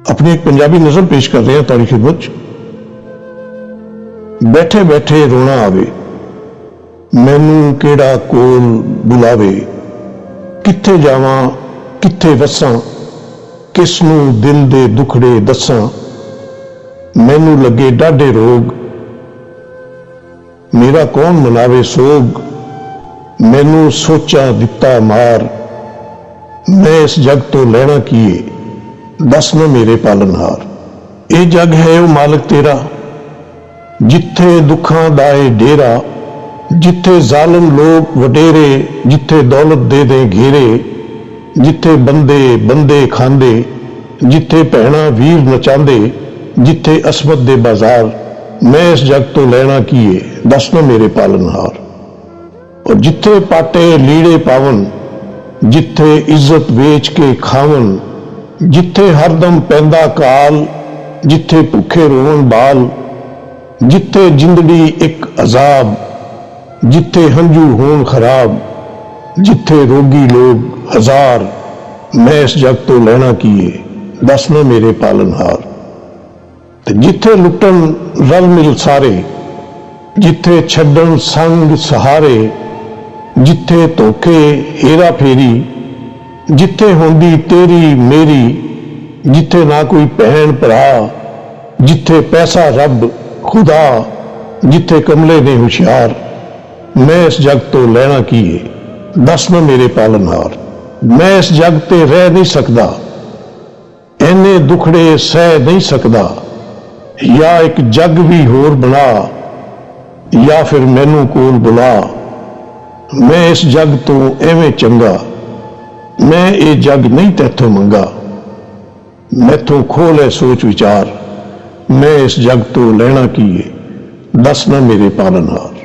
अपनी एक पंजाबी नज़म पेश कर रहे हैं तारी खिदमत। बैठे बैठे रोना आवे, मैनू केड़ा कोल बुलावे, कित्थे जावां कित्थे वसां, किसनू दिल दे दुखड़े दसां, मैनू लगे डाढे रोग, मेरा कौन मनावे सोग, मैनू सोचा दिता मार, मैं इस जग तो लैना कीए, दस न मेरे पालनहार। ये जग है वो मालिक तेरा, जिथे दुखां दाए डेरा, जिथे जालिम लोग वडेरे, जिथे दौलत दे दे घेरे, जिथे बंदे बंदे खांदे, जिथे भैणा वीर नचांदे, जिथे असमत दे बाजार, मैं इस जग तो लैना कीए, दस न मेरे पालनहार। और जिथे पाटे लीड़े पावन, जिथे इज्जत वेच के खावन, जिथे हरदम पैंदा काल, जिथे भुखे रोवन बाल, जिथे जिंदड़ी एक अजाब, जिथे हंजू होन खराब, जिथे रोगी लोग हजार, मैं इस जग तो लैना कीए, दस न मेरे पालनहार। जिथे लुटन रल मिल सारे, जिथे छड्डन संग सहारे, जिथे धोखे हेरा फेरी, जिथे होंदी तेरी मेरी, जिथे ना कोई भैन भरा, जिथे पैसा रब खुदा, जिथे कमले ने होशियार, मैं इस जग तो लैना कीए, दस न मेरे पालनहार। मैं इस जग ते रह नहीं सकदा, इन्ने दुखड़े सह नहीं सकदा, या एक जग भी होर बना, या फिर मैनू कोल बुला, मैं इस जग तो एवें चंगा, मैं ये जग नहीं तैथों मंगा, मैथों खोल है सोच विचार, मैं इस जग तो लैना कीए, दस न मेरे पालनहार।